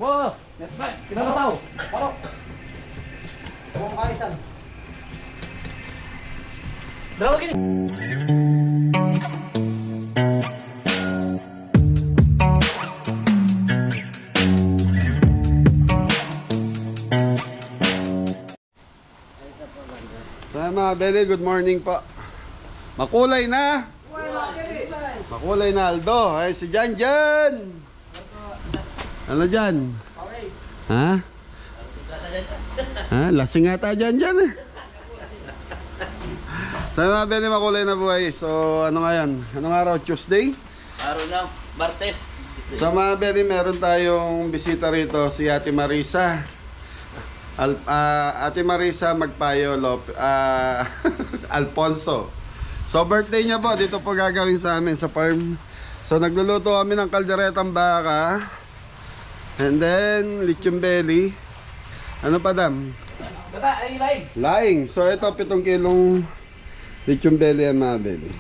Wow, netback, kita na tao. Paro. Buong kaisan. Dalawa gini. Mga Beli, good morning po. Makulay na. Makulay na Aldo. Ay si Jan Jan. Ano Jan? Ha? Ha? Lasing ata Jan Jan eh. So mga Beli, makulay na buhay. So ano ngayon? Anong araw? Tuesday? Araw na, Martes. So mga Beli, meron tayong bisita rito, si Ate Marisa. Ate Marisa Magpayo Alfonso. So birthday niya po, dito po gagawin sa amin sa farm. So nagluluto kami ng kalderetang baka. And then lechon belly. Ano pa dam? Gata, ay laing. Laing. So ito 7 kilong lechon belly yan mga Beli.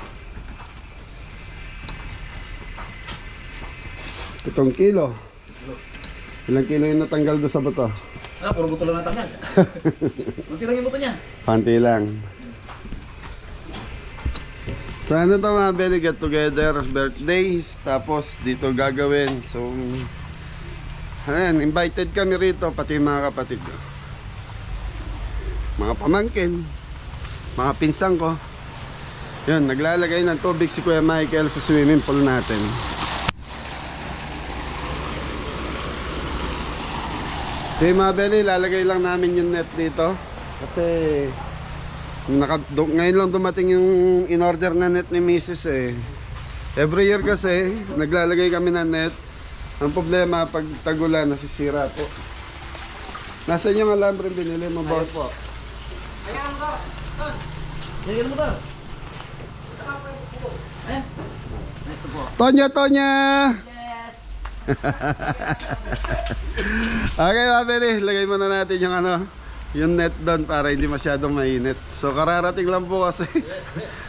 7 kilo. Ilang kilo yung natanggal doon sa bato? Ah, puro buto lang natanggal. Munti lang yung buto niya. Panti lang. So ano to mga Beli, get together, birthdays, tapos dito gagawin. So ayan, invited kami rito, pati mga kapatid ko, mga pamangkin, mga pinsang ko. Yan, naglalagay ng tubig si Kuya Michael sa swimming pool natin. So mga Beli, lalagay lang namin yung net dito kasi ngayon lang dumating yung in-order na net ni Mrs. eh. Every year kasi naglalagay kami ng net. Ang problema pag tagulan nasisira po. Nasaan yung alambre binili mo, boss? po. Ayan mo to. Sige mo to. Ayan. Ito po. Tonya! Yes. Okay mga Beli, lagay muna natin yung yung net doon para hindi masyadong mainit. So kararating lang po kasi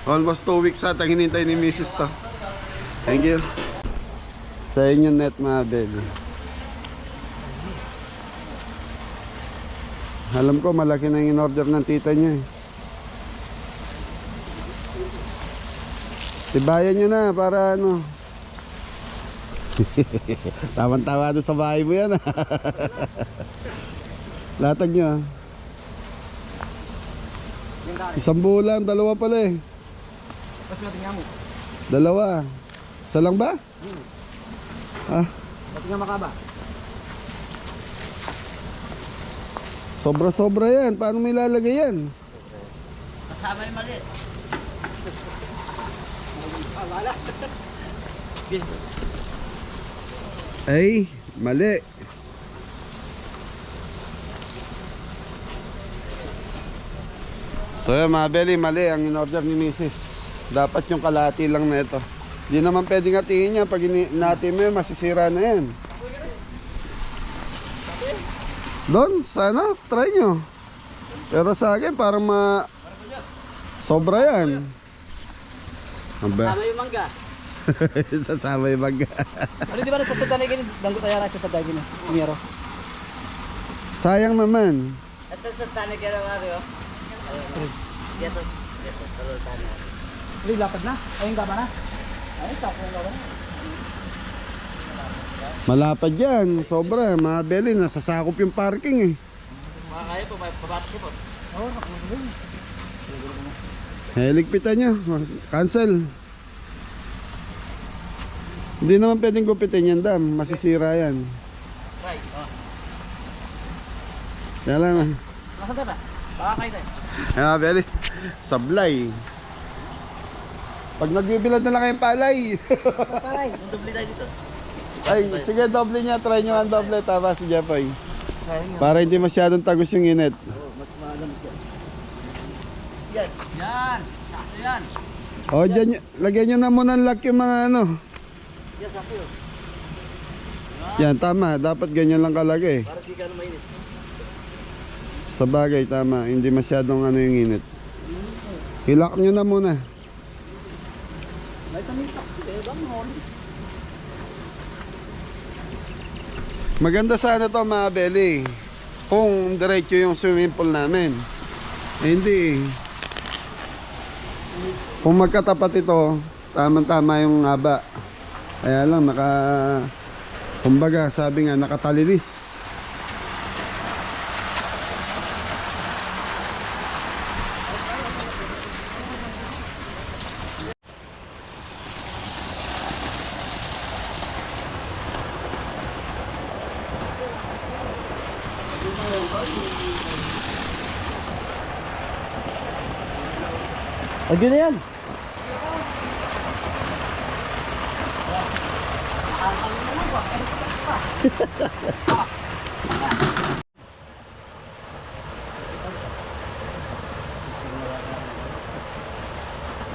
almost 2 weeks ata hinintay ni Mrs. to. Thank you. Sa inyo net mga Beli. Alam ko malaki na yung in-order ng tita niya eh. Tibayan nyo na para ano. Taman-tawa doon sa bahay mo yan. Latag nyo. Isang bulan, dalawa pala eh. Tapos natin nga mo. Dalawa. Isa lang ba? Ah, Pati nga makaba. sobra-sobra yan. Paano may lalagay yan? Kasama yung maliit. Wala. Ay, mali. So yan mga Beli, mali ang in-order ni Mrs. Dapat yung kalahati lang na ito. Hindi naman pwedeng hatiin yan. Pag natin mo yan, masisira na yan. Doon, sana, try nyo. Pero sa akin, parang sobra yan. Aba. Kasama yung mangga. Sasama yung bag. Ano di ba nagsasadaan na ganyan? Danggot ayara sa sadaan ganyan. Kumiyaro. Sayang naman. At sa satana kaya Mario. Dito. Tarultana. Uy, lapad na. Ayun gaba na. Ayun, tapo yung gaba na. Malapad yan. Sobra. Mga Beli, nasasakop yung parking eh. Mga kaya po, may pabatok po. Oo, nakuha. Ligpitan nyo. Cancel. Hindi naman pwedeng gupitin yan, dam. Masisira yan. Try. Kaya lang. Nasaan ba? Baka kayo tayo. Mga Beli, sablay. Pag nagbibilad na lang kayong palay. Paray. Ang dubli tayo dito. Ay, sige, doble niya. Try nyo ang doble. Tama si Jepoy. Para hindi masyadong tagos yung init. Mas malamig yan. Yan. Yan. Sakto yan. O, dyan, lagyan nyo na muna ng lock yung mga ano. Yan, sapo yun. Yan, tama. Dapat ganyan lang kalagay. Para di ka na mainit. Sa bagay, tama. Hindi masyadong yung init. Hilak nyo na muna. May tamitax ko eh. Bang mo. Maganda sana to mga Beli. Kung diretso yung swimming pool namin. Eh, hindi. Kung magkatapat ito, tamang-tama yung haba. Kaya lang kumbaga sabi nga nakatalilis. Agyo na yan.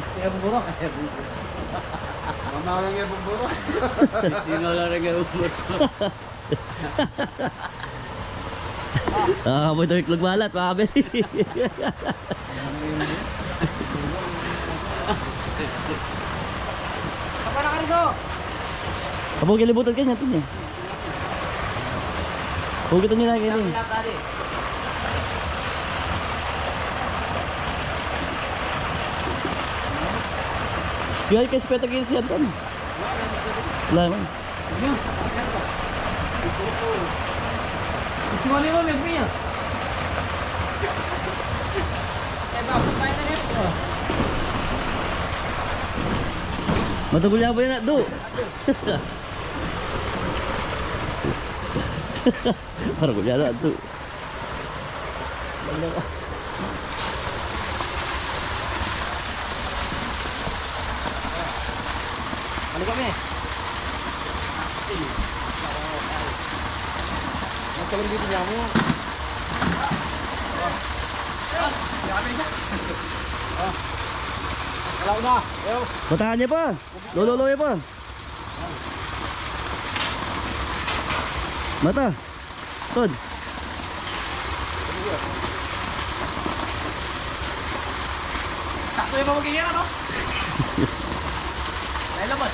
Kaya buburo. Mamawang yung buburo. Sino lang nag-umot? Mo ito iklog balat, mga Beli. Kapag na ka rin ko. Kapag kilibutan ka niya, ito niya. Huwag ito niya na kayo. Gaya kayo speta kayo siya doon. Wala naman. Gusto mo mo, may piya. Eh, bakit tayo na nito? Matagulya ba yun na, do? Parang gulya na, do. Ano kami? Magkalang dito niya mo. Kalaw na. Ayaw. Batahan niya pa. Lolo niya pa. Mata. Tod. Sakto yung mamagigyan, ano? Dahil naman.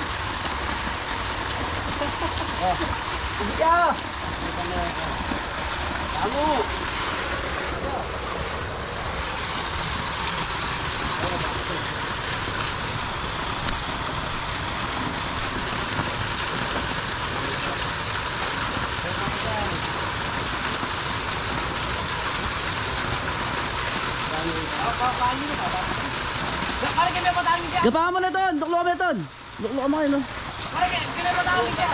Hindi ka! Tamo! Kali kami patangin siya. Gapahan mo na ton. Duklo kami ton. Duklo ka mga yun. Kali kami patangin siya.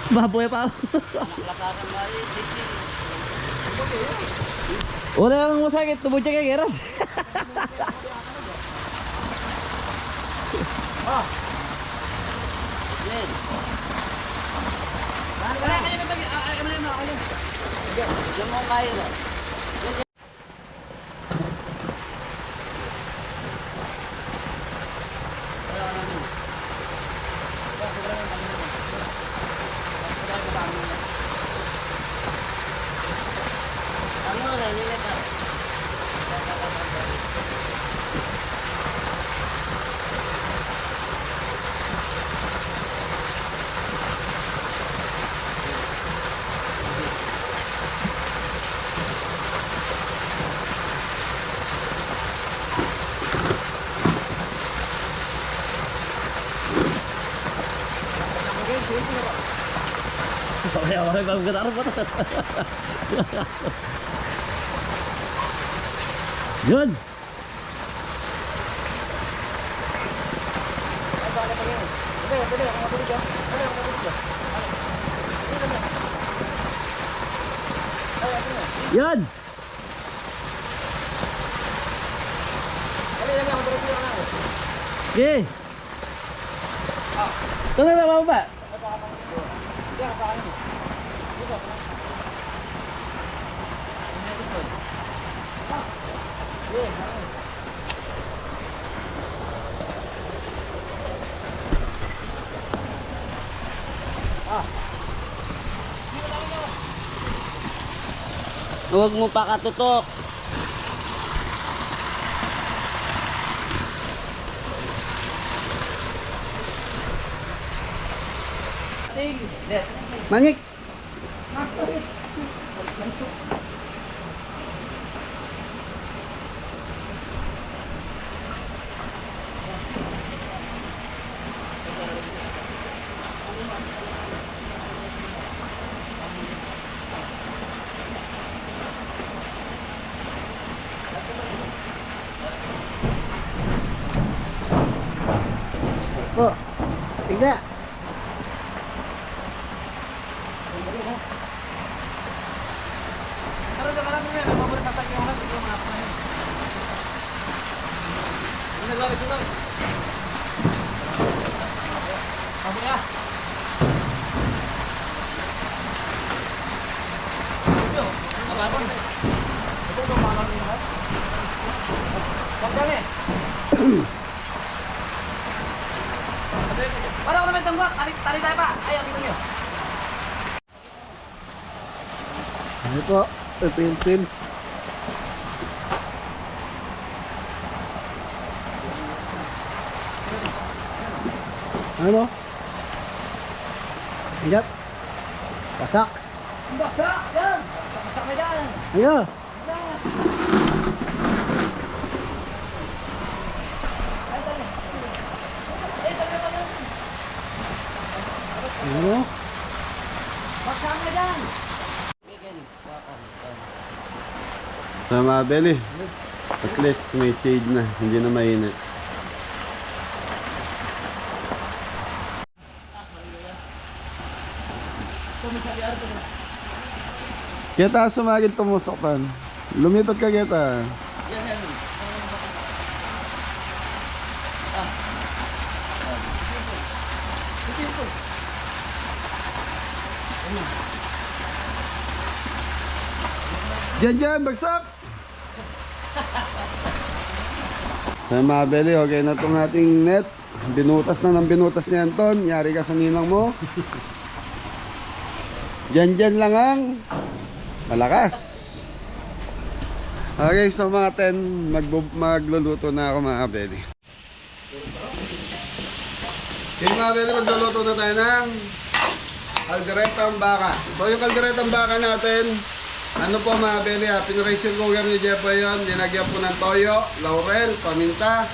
Baboy pa. Wala yung masakit. Tubod siya kay Gerard. Kali kami patangin. Diyan mo kayo na. Ano na, nilita. Kaya wala kang gatarap pa. Yun. Yan. Okay. Ito na lang ba? Huwag mo pa katutok. Mangik! Po. Tingnan. Pero sa malam niya, may paborito sa yung lahat, yung mga panin. Ano nagawa ito lang? Paborito ya. Ito, ababon. Ito yung mga panin ha. Pagkali. Wala ko naman tanggok. Tali tayo pa. Ayaw, kita nyo. Ano po? Ito yung pin. Ano? Ingat. Pasak. Baksak! Yan! Baksak na yan! Ayo. Ano? Baksak na yan! Sa mga belly. At least may shade na. Hindi na mainit. Kita sumagil tumusok tan. Lumipat ka kita. Diyan, bagsak! Sa mga belly, okay na itong ating net. Binutas na ng binutas ni Anton. Yari ka sa ninang mo. Diyan lang ang malakas. Okay, so mga 10, magluluto na ako mga belly. Okay mga belly, magluluto na tayo ng kalderetang baka. So yung kalderetang baka natin, ano po mga belly ha, pinracer cooker ni Jepo yun, dinagyan po ng toyo, laurel, paminta,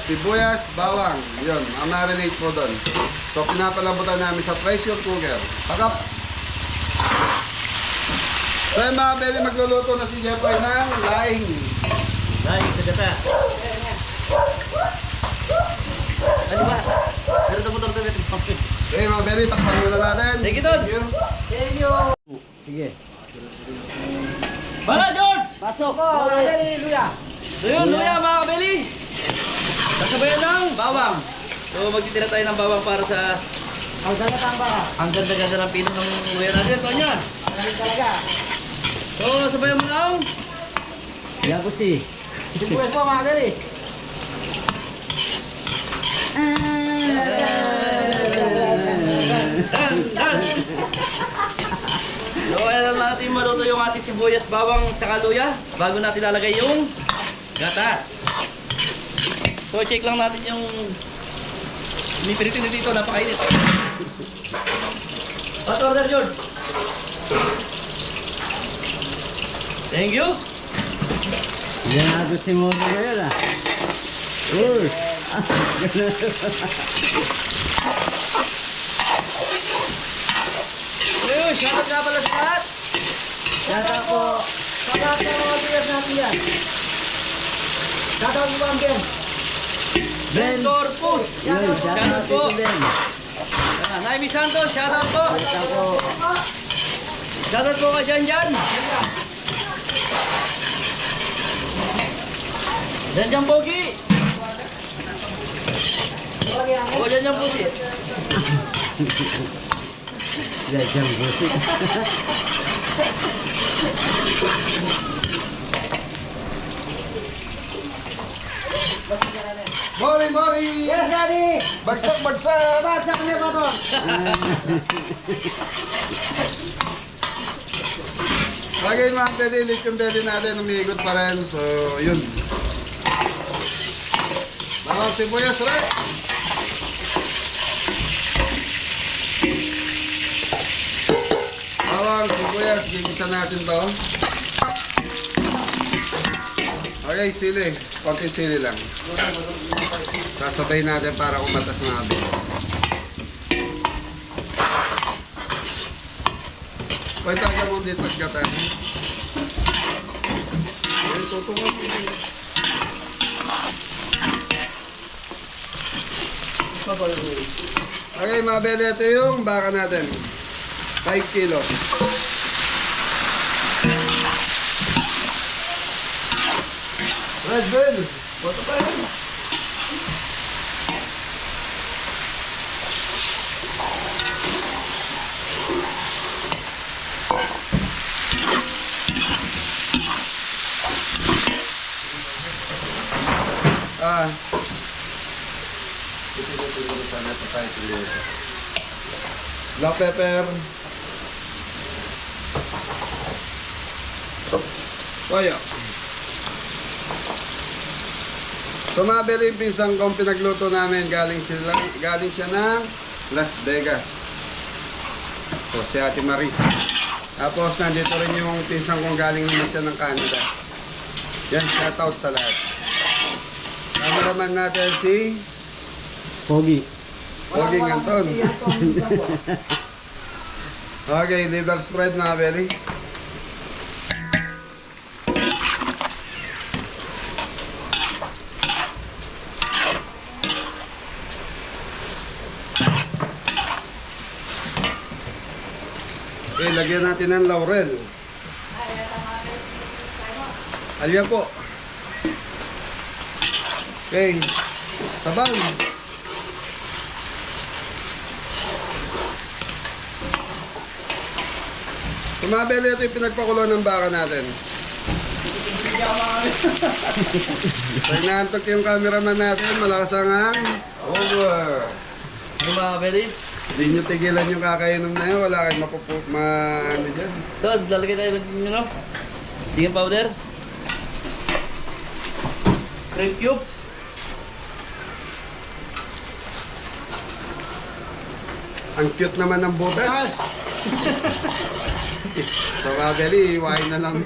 sibuyas, bawang, yun, marinate po doon. So pinapalabutan namin sa pressure cooker. Pakap! So yung mga belly, magluluto na si Jepo ng laing. Laing sa gata. Ano ba? Pero ito motor ito. Okay mga belly, takpan muna natin. Thank you, Don. Thank you! Sige. Para George! Pasok! Oh, hallelujah! So yun, luya mga kabeli. Sasabayan ng bawang. So magtitira tayo ng bawang para sa Ang sagat ang baka. ang ganda-ganda ng pino ng luya natin. Tonya. Galing talaga. So sabayan mo lang. Yakusi. Sibuyas po mga gali. Dan! So ayan lang natin maluto yung ating sibuyas, bawang, tsaka luya bago natin lalagay yung gata. So check lang natin yung pinipirito dito, napakainit. Hot order, George. Thank you. Yan ako si Moto ngayon ah. Sure. Ayun, shoutout nga pala sa lahat. Shoutout po. Shoutout po mga viewers natin yan. Shoutout po ang Ben. Ben Corpus. Yun, Shoutout po. Ben. Naimi Santos, shoutout po. Shoutout po kay Janjan. Janjan Pogi. O Janjan Pogi. Gajang busik. Mori, Mori! Yes, Daddy! Bagsak, bagsak! Bagsak niya pa to. Okay mga belly, lit yung belly natin, umiikot pa rin. So, yun. Bawang sibuyas, right? bawang, sibuyas, gigisa natin to. Okay, sili. Konting sili lang. Sasabay natin para kumatas natin. Pwede tayo mo dito at gata. Okay, tutungan mo. Okay, mga bele, ito yung baka natin. 5 kilos. Red Bull! Boto pa yun. Black pepper. Toyo. Tumabili yung pinsang kong pinagluto namin. Galing siya ng Las Vegas. So, si Ate Marisa. Tapos, nandito rin yung pinsang kong galing naman siya ng Canada. Yan, shoutout sa lahat. Cameraman natin si Pogi. Pogi Anton. Okay, liver spread mga beli. Okay, lagyan natin ng laurel. Alya po. Okay, sabaw. Tumabeli, ito yung pinagpakulo ng baka natin. Pag naantok yung cameraman natin, malakas ang over. Ano mga beli? Hindi nyo tigilan yung kakainom na yun, wala kayong ano dyan. Ito, lalagay tayo ng ano? Chicken powder. Shrimp cubes. Ang cute naman ng butas. So Mabeli, iwain na lang.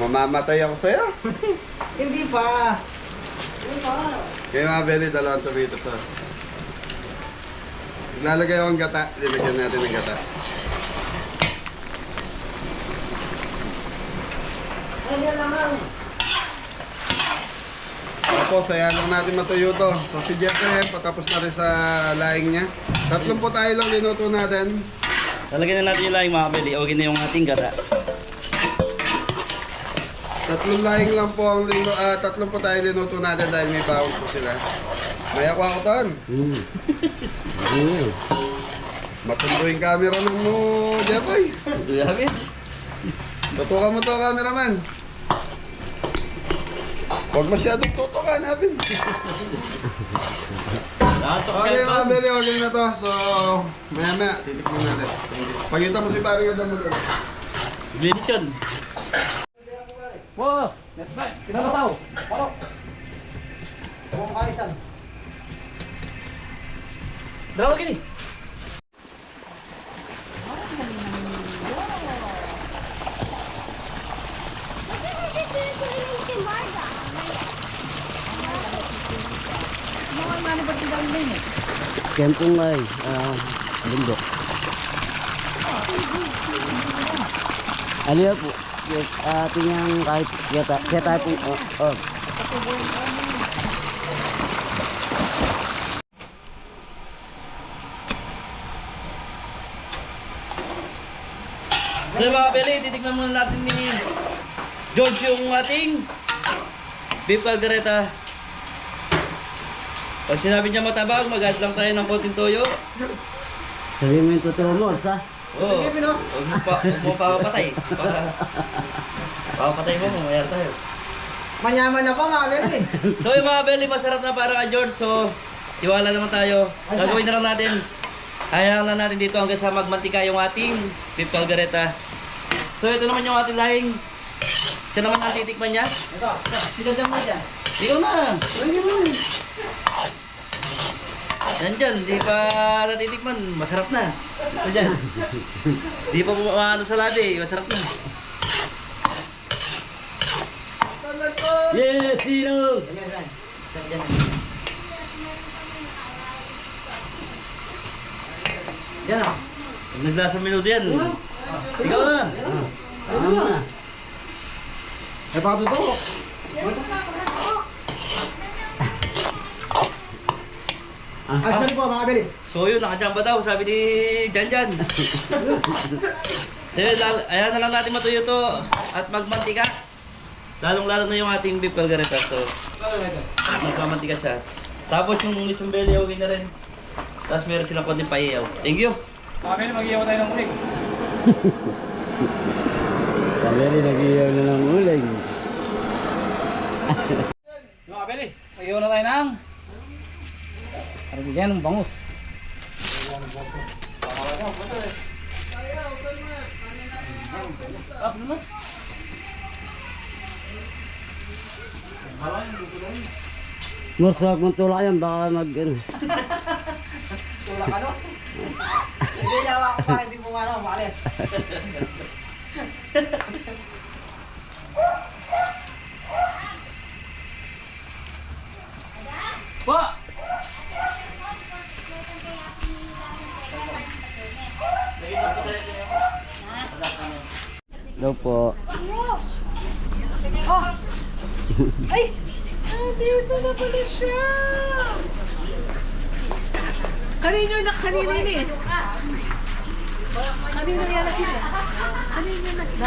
Mamamatay ako sa'yo. Hindi pa. Kaya Mabeli, 2 tomato sauce. Lalagay ako ng gata. Lilagyan natin ng gata. Tapos, ayan lang natin matuyo to. So, si Jeffrey, patapos na rin sa laing niya. 3 po tayo lang linuto natin. Lalagyan na natin yung laing mga beli. Okay na yung ating gata. 3 laing lang po ang 3 po tayo linuto natin dahil may bawang po sila. May ako ton. Matundo yung camera mo, Jeffrey. Grabe. Tutukan mo to, cameraman. Huwag masyadong tutukan natin. Okay mga beli, okay na to. So, maya titikman natin. Pagkita mo si Paring Adam mo doon. Binit yun. Wow! Netback! Pinataw! Parok! Huwag kaitan. Dalawa gini. Kempong ay, bundok. Aliya po. Yes, ating yang kahit kaya tayo pong, So mga beli, titignan muna natin ni George yung ating beef caldereta. Pag sinabi niya matabang, mag-add lang tayo ng konting toyo. sabihin mo yung totoo mo, sa? Oo. Huwag mo papapatay. Papapatay mo, mamaya tayo. Manyaman na pa, Mabel eh. So yung mga beli, masarap na para kay George. So, tiwala naman tayo. Gagawin na lang natin. Hayaan lang natin dito hanggang sa magmantika yung ating beef caldereta. So ito naman yung ating lahing. Siya naman ang titikman niya. Ito, sinadam mo dyan. Ikaw na. Yan dyan, di pa natitikman, masarap na. Ito dyan. Di pa ano sa labi, masarap na. Yes, sino? Yan ah. Pag naglasang minuto yan. Ikaw na. Ano na? Ay, baka totoo. Ay, sali po, mga beli. So yun, nakachamba daw, sabi ni Janjan. Ayan na lang natin matuyo to at magmantika. Lalong-lalo na yung ating beef caldereta to. Magkamantika siya. Tapos yung lechon belly, okay na rin. Tapos meron silang konting paiyaw. Thank you. Mga beli, mag-iyaw tayo ng uling. Kami rin nag-iyaw na ng uling. Mga beli, mag-iyaw na tayo ng... Para bigyan ng bangus. Masarap mong tulak yan, baka mag... ano. Tulak ano? Hindi niya ako para hindi mo ano, maalis. Pa! Daw po. Ay! Dito na pala siya! Kanino na kanino yun eh? Kanino yan nakita? Kanino nakita?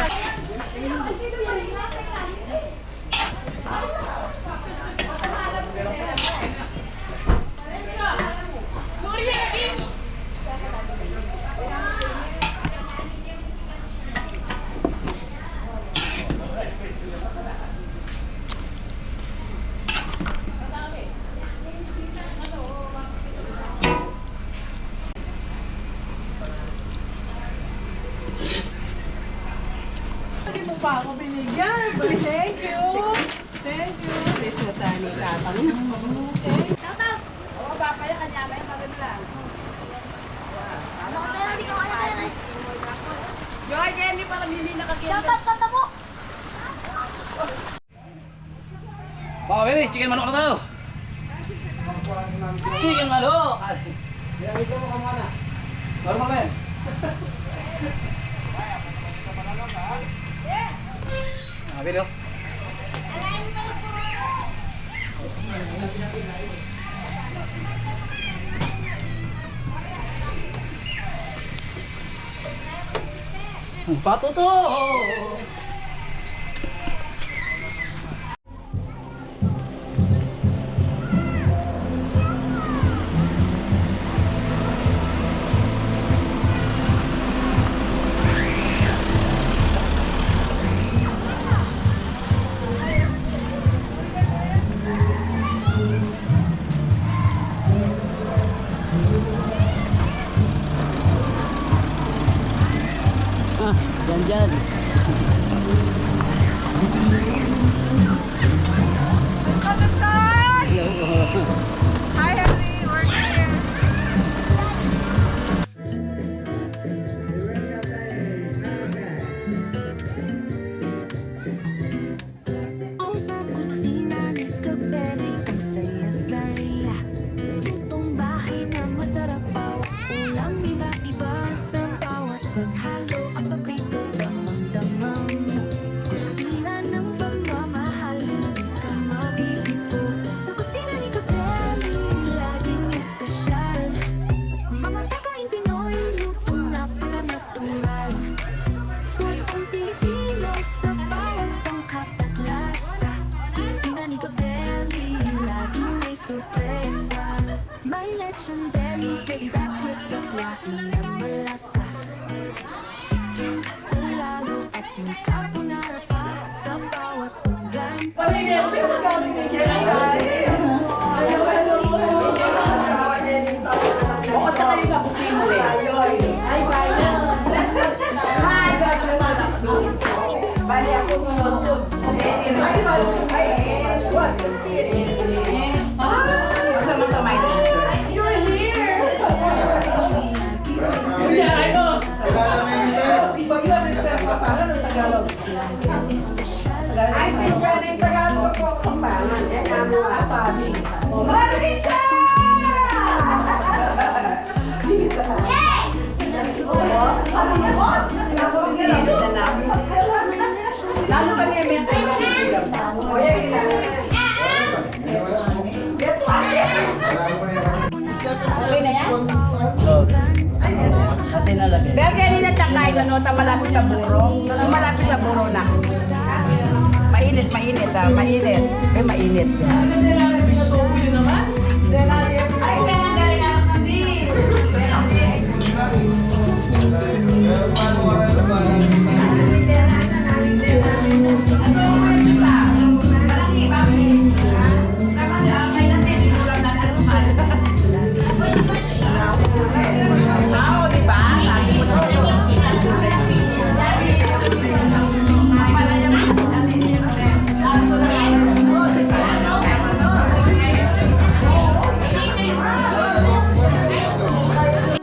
Hindi mo pa ako binigyan. But thank you. Thank you. Please na tani tatang. Okay. Mga beli, chicken manok na tayo. Chicken manok! Normal na yan. Mga beli, oh. Pato to! Ah, dyan. Hello. Hi, Henry. We're here. Sa kusina ni Kabeli, ang saya-saya. Lutong bahay na masarap, bawat ulam iba-iba. Sa bawat paghalo at paprito, damang-damang mo. Kusina ng pagmamahal, hindi ka mabibito. Sa kusina ni Kabeli, laging espesyal. Mga pagkain Pinoy, lutong napaka-natural. Pusong Pilipino sa bawat sangkap at lasa. Kusina ni Kabeli, laging may sorpresa. May lechon belly, baby back ribs at laing na malasa. Chicken, lalo at may carbonara pa sa bawat ulam. Ay, pinsan, ay Tagalog po ang pangan. Eh, amo asabi. Marisa! Lalo pa niya may tayo. Pero ganyan na takay, ganun, malapit sa buro. Malapit sa buro na. Mainit, mainit ah, mainit. Eh, mainit. Ay, pero galing ako kasi.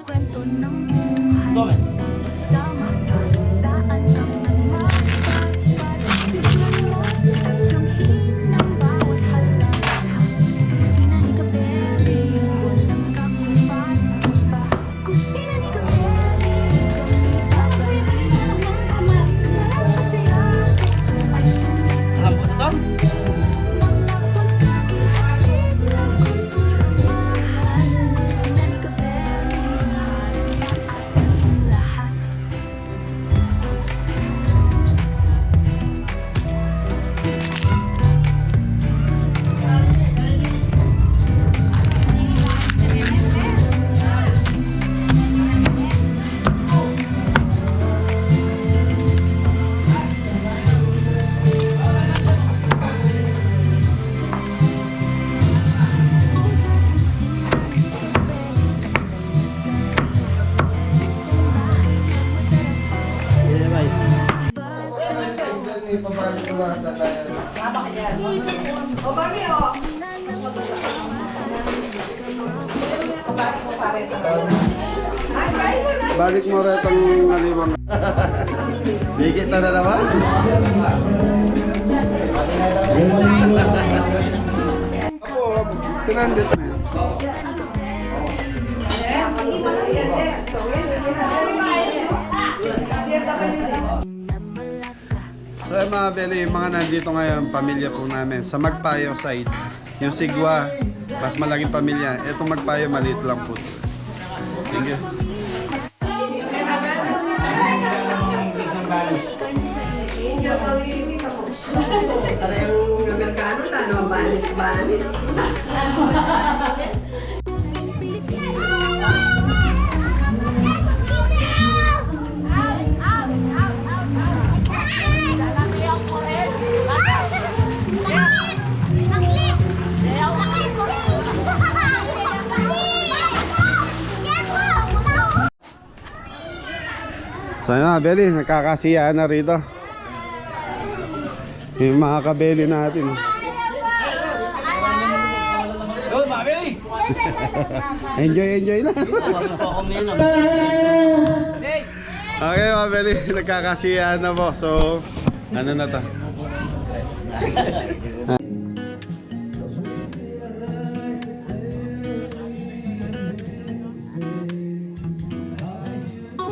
Kwento ng buhay sama-sama kahit saan ang nagmamahal. Bigyan mo taganghin ng bawat halakhak. Sa kusina ni Kabeli, walang kakumpas-kumpas. Kusina ni Kabeli, kami papayrin ng masasarap at saya. Puso ay sumisip. Alam mo na to? Mga pagkakihatid ng kulturang mahal. Kusina ni Kabeli, para sa ating lahat. O, mami, o. Balik mo rin itong naliwang. Bigit na naman. Ako, pinandit na yan. So mga beli, yung mga nandito ngayon, pamilya po namin sa Magpayo side. Yung Sigwa, mas malaking pamilya. Itong Magpayo, maliit lang po. Thank you. So yun mga beli, nagkakasiyaan na rito. Yung mga kabeli natin. Yo, mami! Enjoy na. Okay mga beli, nagkakasiyaan na po. So, ano na to?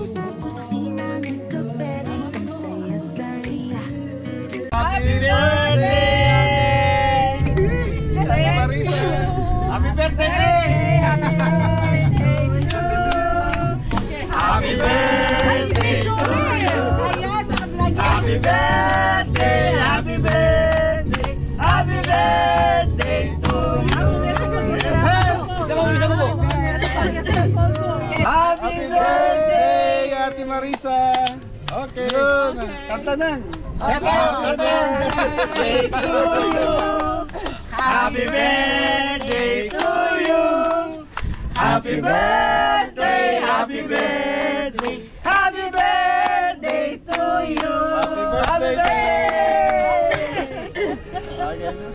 Sa kusina ni Kabeli, ang saya-saya. Happy birthday! Ate Marisa! Happy birthday! Happy birthday to you! Happy birthday! Happy birthday! Happy birthday to you! Isa mo po. Happy birthday, Ate Marisa! Okay. Yun. Kanta na. Happy birthday to you. Happy birthday to you. Happy birthday, happy birthday, happy birthday to you. Happy birthday.